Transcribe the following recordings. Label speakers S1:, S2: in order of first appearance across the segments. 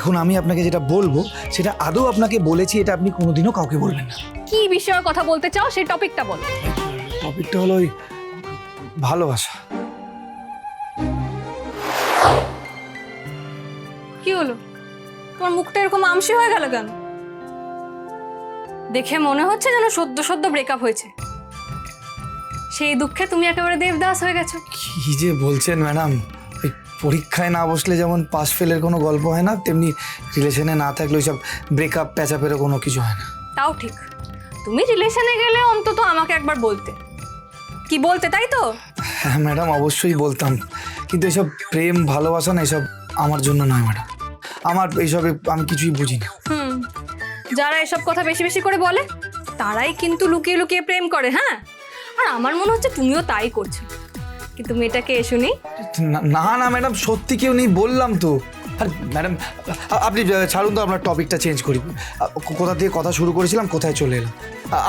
S1: এখন আমি আপনাকে যেটা বলবো সেটা আদৌ আপনাকে বলেছি, এটা আপনি কোনোদিনও কাউকে বলবেন না।
S2: কি বিষয়ে কথা বলতে চাও সেই টপিকটা বলো।
S1: টপিকটা হলো ওই ভালোবাসা।
S2: কি হলো, তোমার মুখটা এরকম আমসি হয়ে গেল কেন? দেখে মনে হচ্ছে যেন সদ্য সদ্য ব্রেকআপ হয়েছে। সেই দুঃখে তুমি একেবারে দেবদাস হয়ে গেছো।
S1: কি যে বলছেন ম্যাডাম, ওই পরীক্ষায় না বসলে যেমন পাস ফেলের কোনো গল্প হয় না, তেমনি রিলেশনে না থাকলে ওইসব ব্রেকআপ প্যাচাপেরও কোনো কিছু হয় না।
S2: তাও ঠিক, তুমি রিলেশনে গেলে অন্তত আমাকে একবার বলতে। কি বলতে, তাই তো?
S1: হ্যাঁ ম্যাডাম, অবশ্যই বলতাম, কিন্তু এসব প্রেম ভালোবাসা না, এসব আমার জন্য নয় ম্যাডাম। আমার এইসবে আমি কিছুই বুঝি না।
S2: যারা এসব কথা বেশি বেশি করে বলে তারাই কিন্তু লুকিয়ে লুকিয়ে প্রেম করে। হ্যাঁ, আর আমার মনে হচ্ছে তুমিও তাই করছো। কিন্তু মেয়েটাকে শুনি।
S1: না না ম্যাডাম, সত্যি কেউ নেই বললাম তো। আর ম্যাডাম আপনি ছাড়ুন তো, আপনার টপিকটা চেঞ্জ করি। কোথা থেকে কথা শুরু করেছিলাম, কোথায় চলে এলাম?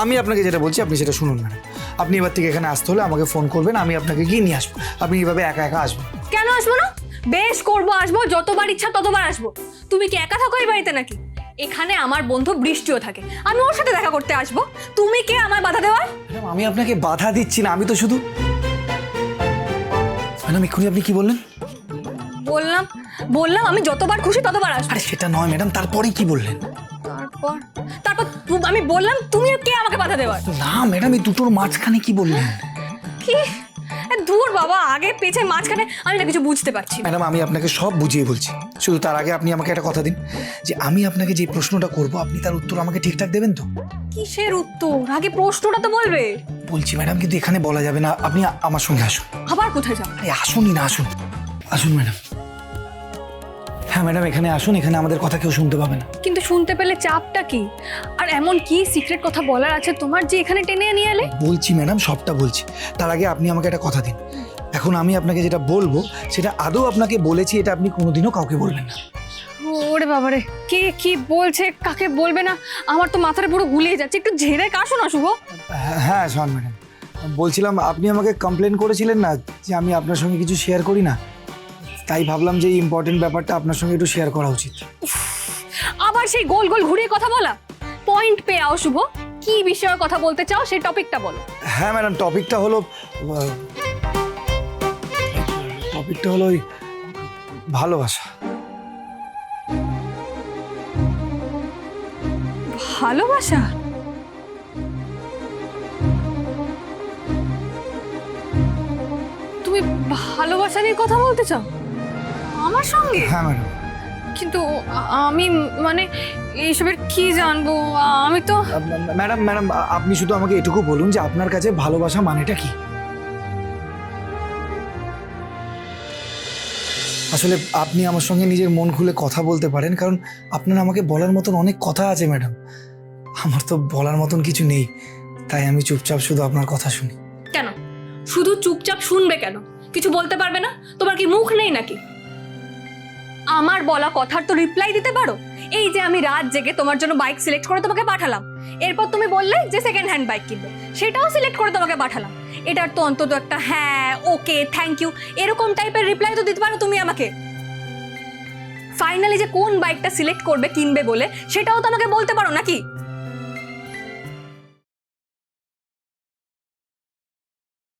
S1: আমি আপনাকে যেটা বলছি আপনি সেটা শুনুন ম্যাডাম। আপনি এবার থেকে এখানে আসতে হলে আমাকে ফোন করবেন, আমি আপনাকে গিয়ে নিয়ে আসবো। আপনি এইভাবে একা একা আসবেন
S2: কেন? আসবো না, বেশ করবো, আসবো, যতবার ইচ্ছা ততবার আসবো। তুমি কি একা থাকো এই বাড়িতে নাকি? এখানে আমার বন্ধু বৃষ্টিও থাকে, আমি ওর সাথে দেখা করতে আসবো। তুমি কে আমার বাধা দেওয়ার?
S1: ম্যাডাম আমি আপনাকে বাধা দিচ্ছি না, আমি তো শুধু। ম্যাডাম এক্ষুনি আপনি কি বললেন?
S2: বললাম বললাম আমি যতবার খুশি ততবার আসবো।
S1: আরে সেটা নয় ম্যাডাম, তারপরেই কি বললেন?
S2: তারপর তারপর আমি বললাম তুমি কে আমাকে বাধা দেওয়ার?
S1: না ম্যাডাম, এই দুটোর মাঝখানে কি বললেন?
S2: কি দূর বাবা, আগে পেছে মাঝখানে আমি না কিছু বুঝতে পারছি না।
S1: ম্যাডাম আমি আপনাকে সব বুঝিয়ে বলছি, শুধু তার আগে আপনি আমাকে একটা কথা দিন, যে আমি আপনাকে যে প্রশ্নটা করব আপনি তার উত্তর আমাকে ঠিকঠাক দেবেন তো?
S2: কিসের উত্তর? আগে প্রশ্নটা তো বলবে।
S1: বলছি ম্যাডাম, কিন্তু এখানে বলা যাবে না, আপনি আমার সঙ্গে আসুন।
S2: আবার কোথায় যাও?
S1: আরে আসুনই না, আসুন আসুন ম্যাডাম। হ্যাঁ ম্যাডাম এখানে আসুন, এখানে আমাদের কথা কেউ শুনতে পাবে না।
S2: কিন্তু শুনতে পেলে চাপটা কি? আর এমন কি সিক্রেট কথা বলার আছে তোমার যে এখানে টেনে নিয়ে এলে?
S1: বলছি ম্যাডাম, সবটা বলছি, তার আগে আপনি আমাকে একটা কথা দিন। এখন আমি আপনাকে যেটা বলবো সেটা আদৌ আপনাকে বলেছি, এটা আপনি কোনোদিনও কাউকে বলবেন না।
S2: ওরে বাবারে, কে কি বলছে কাকে বলবে না, আমার তো মাথাটা পুরো গুলিয়ে যাচ্ছে। একটু ঝেড়ে কাশো না শুভ।
S1: হ্যাঁ শোন ম্যাডাম, বলছিলাম আপনি আমাকে কমপ্লেন করেছিলেন না যে আমি আপনার সঙ্গে কিছু শেয়ার করি না, তাই ভাবলাম যে এই ইম্পর্টেন্ট ব্যাপারটা আপনার সঙ্গে একটু শেয়ার করা উচিত।
S2: আবার সেই গোল গোল ঘুরিয়ে কথা বলা। পয়েন্ট পেয়ে আও শুভ, কি বিষয়ে কথা বলতে চাও সেই টপিকটা বলো।
S1: হ্যাঁ ম্যাডাম, টপিকটা হলো ওই ভালোবাসা।
S2: ভালোবাসা? তুমি ভালোবাসা নিয়ে কথা বলতে চাও আমার সঙ্গে?
S1: হ্যাঁ ম্যাডাম।
S2: কিন্তু আমি মানে এইসবের কি জানবো? আমি তো
S1: ম্যাডাম ম্যাডাম আপনি শুধু আমাকে এটুকু বলুন যে আপনার কাছে ভালোবাসা মানেটা কি? আসলে আপনি আমার সঙ্গে নিজের মন খুলে কথা বলতে পারেন, কারণ আপনার আমাকে বলার মতন অনেক কথা আছে ম্যাডাম। আমার তো বলার মতন কিছু নেই, তাই আমি চুপচাপ শুধু আপনার কথা শুনি।
S2: কেন শুধু চুপচাপ শুনবে? কেন কিছু বলতে পারবে না? তোমার কি মুখ নেই নাকি? আমার বলা কথার তো রিপ্লাই দিতে পারো। এই যে আমি রাত জেগে তোমার জন্য বাইক সিলেক্ট করে তোমাকে পাঠালাম, এরপর তুমি বললে যে সেকেন্ড হ্যান্ড বাইক কিনবে, সেটাও সিলেক্ট করে তোমাকে পাঠালাম। এটার তো অন্তত একটা হ্যাঁ, ওকে, থ্যাংক ইউ এরকম টাইপের রিপ্লাই তো দিতে পারো তুমি আমাকে। ফাইনালি যে কোন বাইকটা সিলেক্ট করবে কিনবে বলে সেটাও তো আমাকে বলতে পারো নাকি?